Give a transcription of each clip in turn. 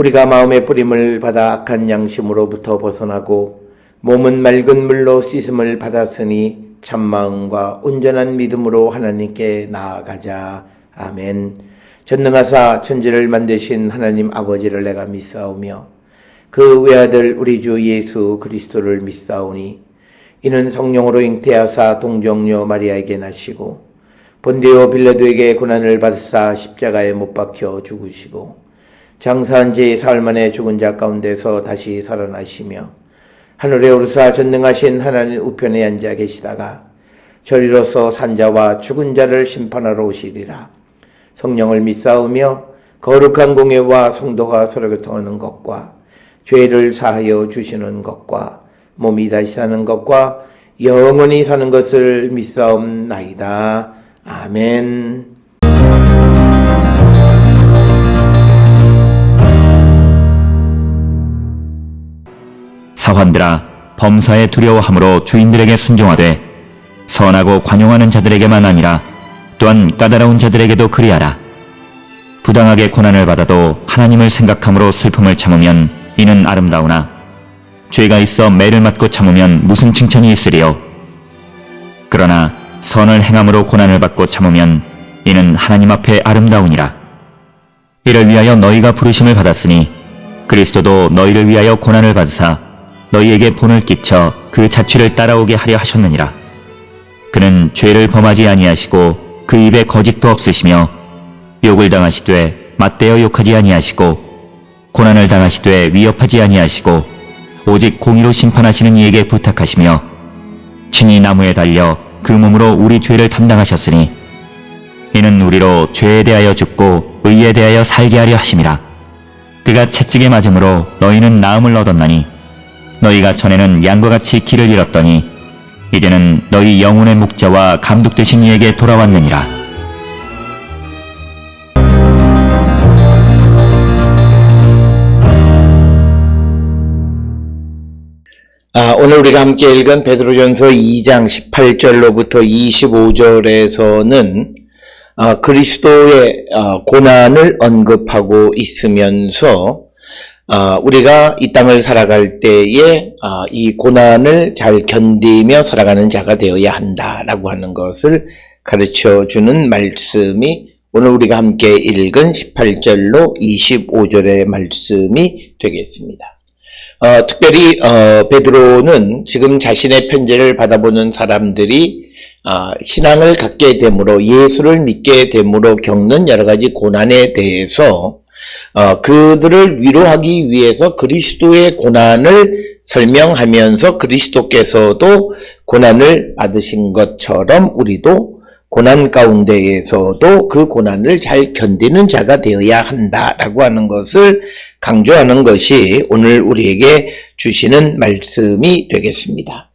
우리가 마음의 뿌림을 받아 악한 양심으로부터 벗어나고 몸은 맑은 물로 씻음을 받았으니 참마음과 온전한 믿음으로 하나님께 나아가자. 아멘. 전능하사 천지를 만드신 하나님 아버지를 내가 믿사오며 그 외아들 우리 주 예수 그리스도를 믿사오니 이는 성령으로 잉태하사 동정녀 마리아에게 나시고 본디오 빌라도에게 고난을 받으사 십자가에 못 박혀 죽으시고 장사한 지 사흘 만에 죽은 자 가운데서 다시 살아나시며 하늘에 오르사 전능하신 하나님 우편에 앉아 계시다가 저리로서 산자와 죽은 자를 심판하러 오시리라. 성령을 믿사오며 거룩한 공예와 성도가 서로 교통하는 것과 죄를 사하여 주시는 것과 몸이 다시 사는 것과 영원히 사는 것을 믿사옵나이다. 아멘. 사환들아, 범사에 두려워함으로 주인들에게 순종하되 선하고 관용하는 자들에게만 아니라 또한 까다로운 자들에게도 그리하라. 부당하게 고난을 받아도 하나님을 생각함으로 슬픔을 참으면 이는 아름다우나 죄가 있어 매를 맞고 참으면 무슨 칭찬이 있으리요. 그러나 선을 행함으로 고난을 받고 참으면 이는 하나님 앞에 아름다우니라. 이를 위하여 너희가 부르심을 받았으니 그리스도도 너희를 위하여 고난을 받으사 너희에게 본을 끼쳐 그 자취를 따라오게 하려 하셨느니라. 그는 죄를 범하지 아니하시고 그 입에 거짓도 없으시며 욕을 당하시되 맞대어 욕하지 아니하시고 고난을 당하시되 위협하지 아니하시고 오직 공의로 심판하시는 이에게 부탁하시며 친히 나무에 달려 그 몸으로 우리 죄를 담당하셨으니 이는 우리로 죄에 대하여 죽고 의에 대하여 살게 하려 하심이라. 그가 채찍에 맞음으로 너희는 나음을 얻었나니 너희가 전에는 양과 같이 길을 잃었더니 이제는 너희 영혼의 목자와 감독 되신 이에게 돌아왔느니라. 오늘 우리가 함께 읽은 베드로전서 2장 18절로부터 25절에서는 그리스도의 고난을 언급하고 있으면서 우리가 이 땅을 살아갈 때에 이 고난을 잘 견디며 살아가는 자가 되어야 한다라고 하는 것을 가르쳐주는 말씀이 오늘 우리가 함께 읽은 18절로 25절의 말씀이 되겠습니다. 특별히 베드로는 지금 자신의 편지를 받아보는 사람들이 신앙을 갖게 됨으로 예수를 믿게 됨으로 겪는 여러 가지 고난에 대해서 그들을 위로하기 위해서 그리스도의 고난을 설명하면서 그리스도께서도 고난을 받으신 것처럼 우리도 고난 가운데에서도 그 고난을 잘 견디는 자가 되어야 한다라고 하는 것을 강조하는 것이 오늘 우리에게 주시는 말씀이 되겠습니다.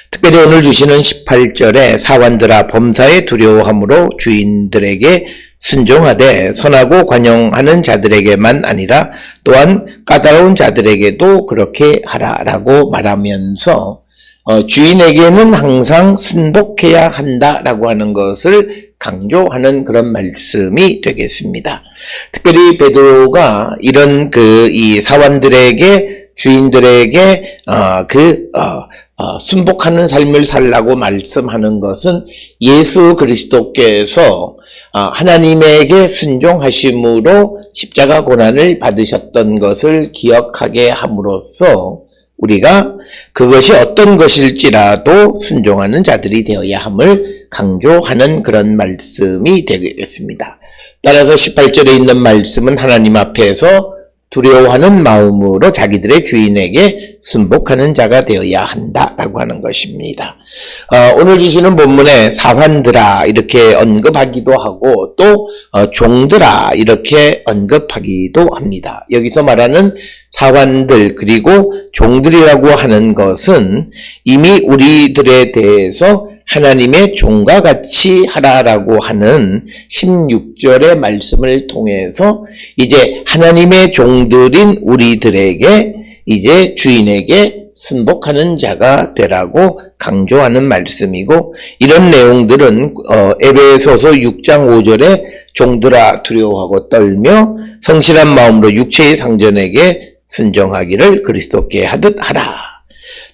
특별히 오늘 주시는 18절에 사환들아 범사에 두려워함으로 주인들에게 순종하되 선하고 관용하는 자들에게만 아니라 또한 까다로운 자들에게도 그렇게 하라라고 말하면서 주인에게는 항상 순복해야 한다라고 하는 것을 강조하는 그런 말씀이 되겠습니다. 특별히 베드로가 이런 이 사환들에게 주인들에게 순복하는 삶을 살라고 말씀하는 것은 예수 그리스도께서 하나님에게 순종하심으로 십자가 고난을 받으셨던 것을 기억하게 함으로써 우리가 그것이 어떤 것일지라도 순종하는 자들이 되어야 함을 강조하는 그런 말씀이 되겠습니다. 따라서 18절에 있는 말씀은 하나님 앞에서 두려워하는 마음으로 자기들의 주인에게 순복하는 자가 되어야 한다라고 하는 것입니다. 오늘 주시는 본문에 사환들아 이렇게 언급하기도 하고 또 종들아 이렇게 언급하기도 합니다. 여기서 말하는 사환들 그리고 종들이라고 하는 것은 이미 우리들에 대해서 하나님의 종과 같이 하라라고 하는 16절의 말씀을 통해서 이제 하나님의 종들인 우리들에게 이제 주인에게 순복하는 자가 되라고 강조하는 말씀이고, 이런 내용들은 에베소서 6장 5절에 종들아 두려워하고 떨며 성실한 마음으로 육체의 상전에게 순종하기를 그리스도께 하듯 하라.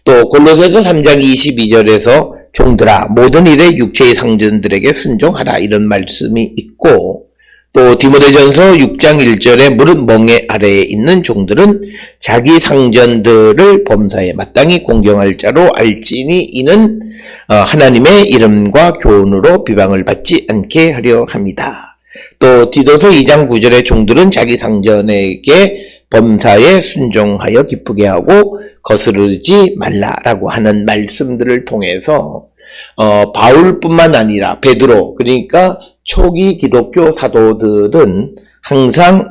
또 골로새서 3장 22절에서 종들아 모든 일에 육체의 상전들에게 순종하라 이런 말씀이 있고, 또 디모데전서 6장 1절에 무릇 멍에 아래에 있는 종들은 자기 상전들을 범사에 마땅히 공경할 자로 알지니 이는 하나님의 이름과 교훈으로 비방을 받지 않게 하려 합니다. 또 디도서 2장 9절에 종들은 자기 상전에게 범사에 순종하여 기쁘게 하고 거스르지 말라라고 하는 말씀들을 통해서 바울뿐만 아니라 베드로, 그러니까 초기 기독교 사도들은 항상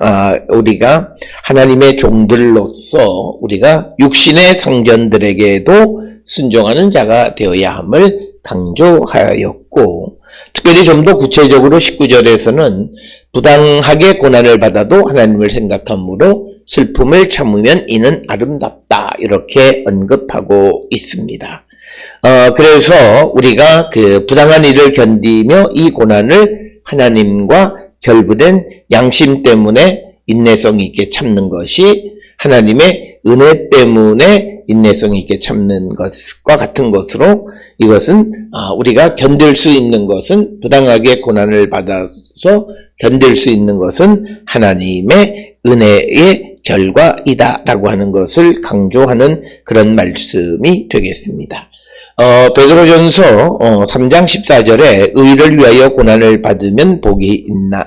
우리가 하나님의 종들로서 우리가 육신의 상전들에게도 순종하는 자가 되어야 함을 강조하였고, 특별히 좀 더 구체적으로 19절에서는 부당하게 고난을 받아도 하나님을 생각함으로 슬픔을 참으면 이는 아름답다 이렇게 언급하고 있습니다. 그래서 우리가 그 부당한 일을 견디며 이 고난을 하나님과 결부된 양심 때문에 인내성 있게 참는 것이 하나님의 은혜 때문에 인내성 있게 참는 것과 같은 것으로, 이것은 우리가 견딜 수 있는 것은, 부당하게 고난을 받아서 견딜 수 있는 것은 하나님의 은혜의 결과이다라고 하는 것을 강조하는 그런 말씀이 되겠습니다. 베드로전서 3장 14절에 의를 위하여 고난을 받으면 복이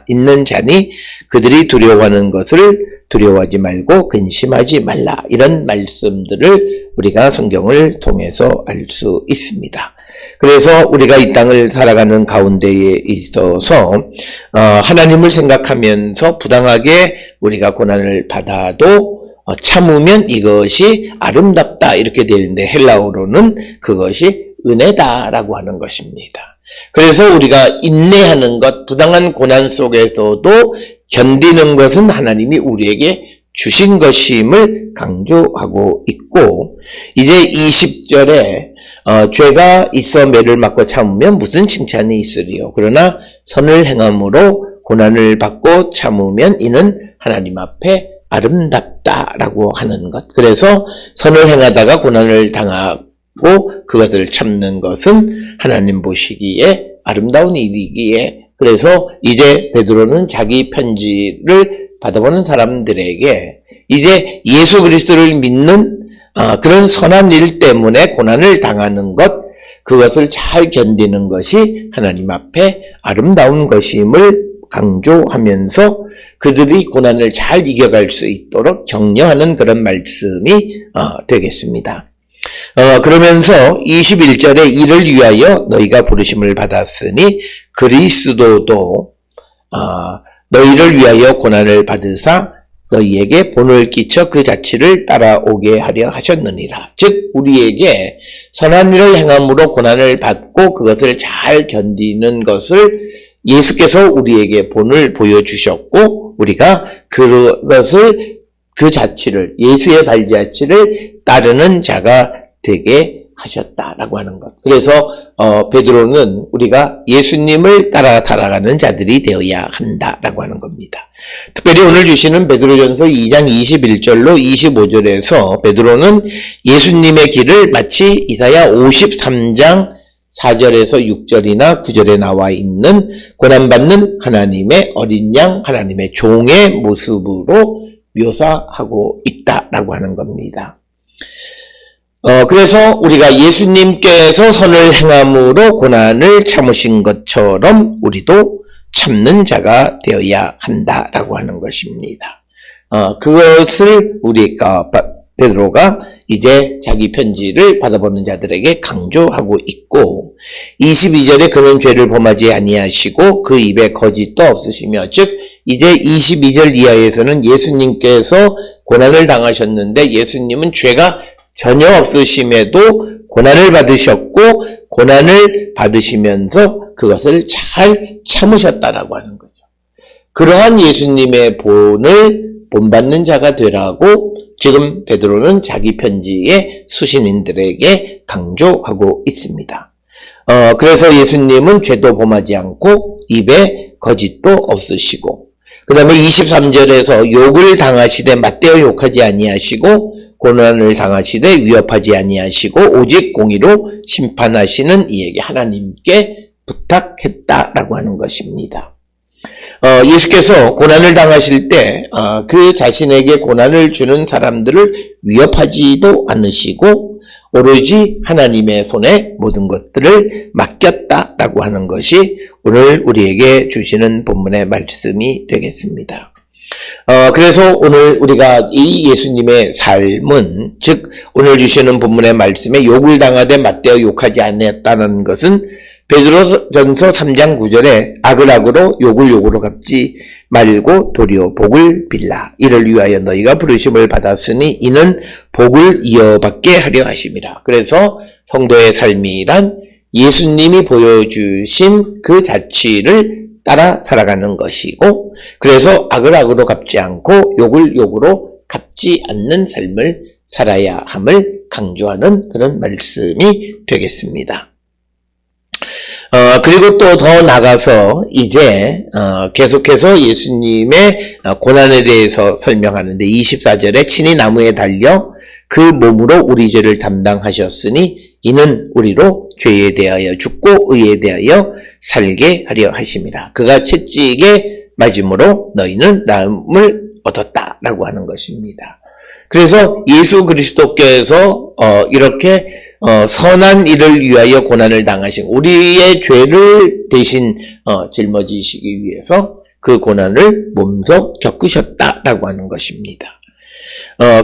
있는 자니 그들이 두려워하는 것을 두려워하지 말고 근심하지 말라, 이런 말씀들을 우리가 성경을 통해서 알 수 있습니다. 그래서 우리가 이 땅을 살아가는 가운데에 있어서 하나님을 생각하면서 부당하게 우리가 고난을 받아도 참으면 이것이 아름답다 이렇게 되는데, 헬라어로는 그것이 은혜다라고 하는 것입니다. 그래서 우리가 인내하는 것, 부당한 고난 속에서도 견디는 것은 하나님이 우리에게 주신 것임을 강조하고 있고, 이제 20절에 죄가 있어 매를 맞고 참으면 무슨 칭찬이 있으리요. 그러나 선을 행함으로 고난을 받고 참으면 이는 하나님 앞에 아름답다라고 하는 것. 그래서 선을 행하다가 고난을 당하고 그것을 참는 것은 하나님 보시기에 아름다운 일이기에, 그래서 이제 베드로는 자기 편지를 받아보는 사람들에게 이제 예수 그리스도를 믿는 그런 선한 일 때문에 고난을 당하는 것, 그것을 잘 견디는 것이 하나님 앞에 아름다운 것임을 강조하면서 그들이 고난을 잘 이겨갈 수 있도록 격려하는 그런 말씀이 되겠습니다. 그러면서 21절에 이를 위하여 너희가 부르심을 받았으니 그리스도도 너희를 위하여 고난을 받으사 너희에게 본을 끼쳐 그 자취를 따라오게 하려 하셨느니라. 즉 우리에게 선한 일을 행함으로 고난을 받고 그것을 잘 견디는 것을 예수께서 우리에게 본을 보여주셨고, 우리가 그것을 그 자취를, 예수의 발자취를 따르는 자가 되게 하셨다라고 하는 것. 그래서 베드로는 우리가 예수님을 따라 살아가는 자들이 되어야 한다라고 하는 겁니다. 특별히 오늘 주시는 베드로전서 2장 21절로 25절에서 베드로는 예수님의 길을 마치 이사야 53장 4절에서 6절이나 9절에 나와 있는 고난받는 하나님의 어린 양, 하나님의 종의 모습으로 묘사하고 있다라고 하는 겁니다. 그래서 우리가 예수님께서 선을 행함으로 고난을 참으신 것처럼 우리도 참는 자가 되어야 한다라고 하는 것입니다. 그것을 우리가 베드로가 이제 자기 편지를 받아보는 자들에게 강조하고 있고, 22절에 그는 죄를 범하지 아니하시고 그 입에 거짓도 없으시며, 즉 이제 22절 이하에서는 예수님께서 고난을 당하셨는데 예수님은 죄가 전혀 없으심에도 고난을 받으셨고 고난을 받으시면서 그것을 잘 참으셨다라고 하는 거죠. 그러한 예수님의 본받는 자가 되라고 지금 베드로는 자기 편지에 수신인들에게 강조하고 있습니다. 그래서 예수님은 죄도 범하지 않고 입에 거짓도 없으시고 그 다음에 23절에서 욕을 당하시되 맞대어 욕하지 아니하시고 고난을 당하시되 위협하지 아니하시고 오직 공의로 심판하시는 이에게 하나님께 부탁했다라고 하는 것입니다. 예수께서 고난을 당하실 때 그 자신에게 고난을 주는 사람들을 위협하지도 않으시고 오로지 하나님의 손에 모든 것들을 맡겼다라고 하는 것이 오늘 우리에게 주시는 본문의 말씀이 되겠습니다. 그래서 오늘 우리가 이 예수님의 삶은, 즉 오늘 주시는 본문의 말씀에 욕을 당하되 맞대어 욕하지 않았다는 것은 베드로전서 3장 9절에 악을 악으로 욕을 욕으로 갚지 말고 도리어 복을 빌라. 이를 위하여 너희가 부르심을 받았으니 이는 복을 이어받게 하려 하심이라. 그래서 성도의 삶이란 예수님이 보여주신 그 자취를 따라 살아가는 것이고, 그래서 악을 악으로 갚지 않고 욕을 욕으로 갚지 않는 삶을 살아야 함을 강조하는 그런 말씀이 되겠습니다. 그리고 또 더 나가서 이제 계속해서 예수님의 고난에 대해서 설명하는데 24절에 친히 나무에 달려 그 몸으로 우리 죄를 담당하셨으니 이는 우리로 죄에 대하여 죽고 의에 대하여 살게 하려 하심이라. 그가 채찍에 맞음으로 너희는 나음을 얻었다라고 하는 것입니다. 그래서 예수 그리스도께서 이렇게 선한 일을 위하여 고난을 당하신, 우리의 죄를 대신 짊어지시기 위해서 그 고난을 몸소 겪으셨다라고 하는 것입니다.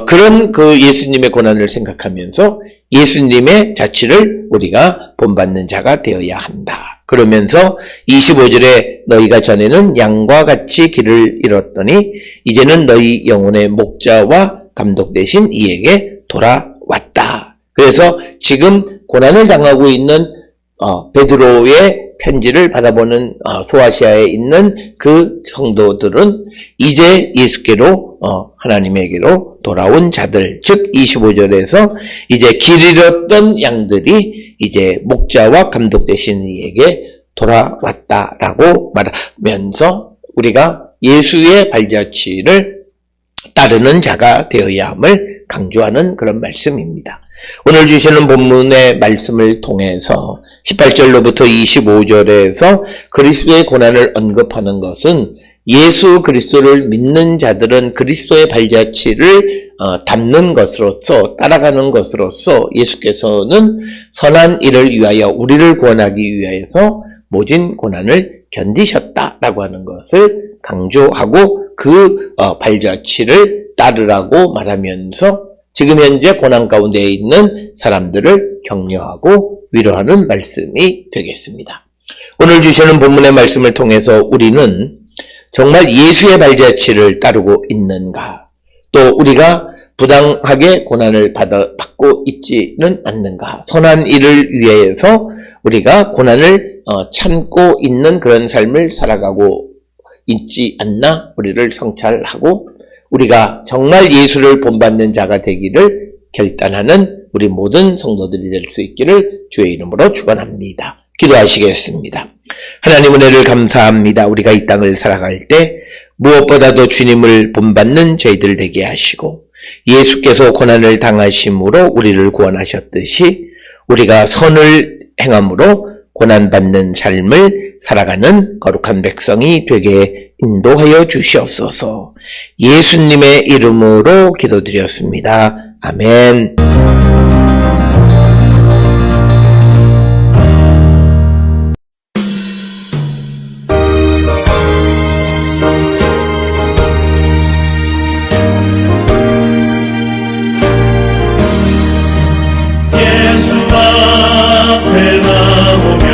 그런 그 예수님의 고난을 생각하면서 예수님의 자취를 우리가 본받는 자가 되어야 한다. 그러면서 25절에 너희가 전에는 양과 같이 길을 잃었더니 이제는 너희 영혼의 목자와 감독 되신 이에게 돌아왔다. 그래서 지금 고난을 당하고 있는 베드로의 편지를 받아보는 소아시아에 있는 그 성도들은 이제 예수께로 하나님에게로 돌아온 자들, 즉 25절에서 이제 길 잃었던 양들이 이제 목자와 감독 되신 이에게 돌아왔다라고 말하면서 우리가 예수의 발자취를 따르는 자가 되어야 함을 강조하는 그런 말씀입니다. 오늘 주시는 본문의 말씀을 통해서 18절로부터 25절에서 그리스도의 고난을 언급하는 것은 예수 그리스도를 믿는 자들은 그리스도의 발자취를 담는 것으로서, 따라가는 것으로서 예수께서는 선한 일을 위하여 우리를 구원하기 위해서 모진 고난을 견디셨다라고 하는 것을 강조하고 그 발자취를 따르라고 말하면서 지금 현재 고난 가운데 있는 사람들을 격려하고 위로하는 말씀이 되겠습니다. 오늘 주시는 본문의 말씀을 통해서 우리는 정말 예수의 발자취를 따르고 있는가, 또 우리가 부당하게 고난을 받고 있지는 않는가, 선한 일을 위해서 우리가 고난을 참고 있는 그런 삶을 살아가고 있지 않나 우리를 성찰하고 우리가 정말 예수를 본받는 자가 되기를 결단하는 우리 모든 성도들이 될 수 있기를 주의 이름으로 축원합니다. 기도하시겠습니다. 하나님 은혜를 감사합니다. 우리가 이 땅을 살아갈 때 무엇보다도 주님을 본받는 저희들 되게 하시고 예수께서 고난을 당하심으로 우리를 구원하셨듯이 우리가 선을 행함으로 고난받는 삶을 살아가는 거룩한 백성이 되게 인도하여 주시옵소서. 예수님의 이름으로 기도드렸습니다. 아멘. 예수 앞에 나오며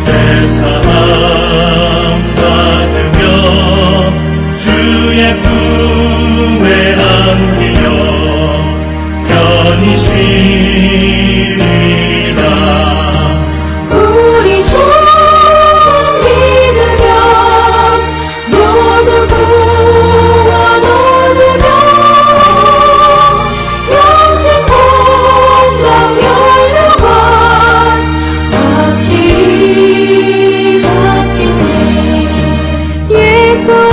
죄사함 받으며 주의 품에 안기며 편히 쉬리라. 우리 주 믿으면 모두 구원 얻으며 영생 본방 열려만 다시 받겠네. 예수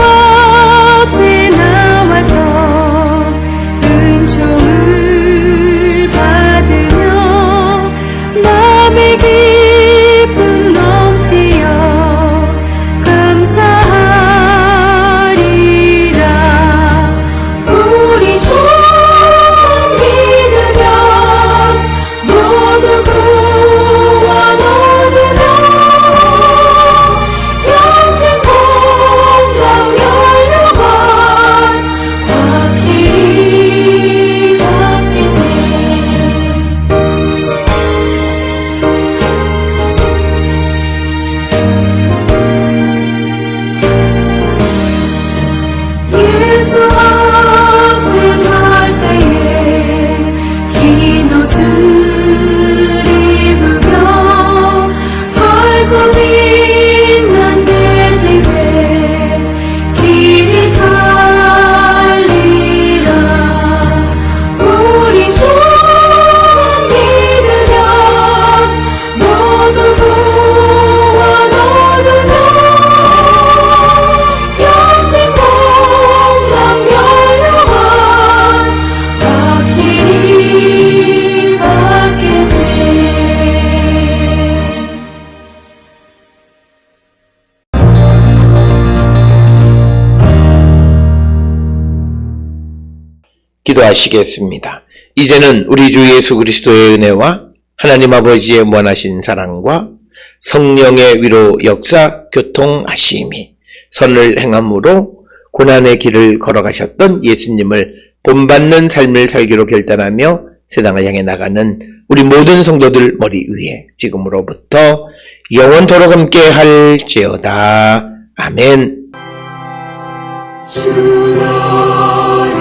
기도하시겠습니다. 이제는 우리 주 예수 그리스도의 은혜와 하나님 아버지의 무한하신 사랑과 성령의 위로 역사 교통하심이 선을 행함으로 고난의 길을 걸어가셨던 예수님을 본받는 삶을 살기로 결단하며 세상을 향해 나가는 우리 모든 성도들 머리 위에 지금으로부터 영원토록 함께 할지어다. 아멘. 주여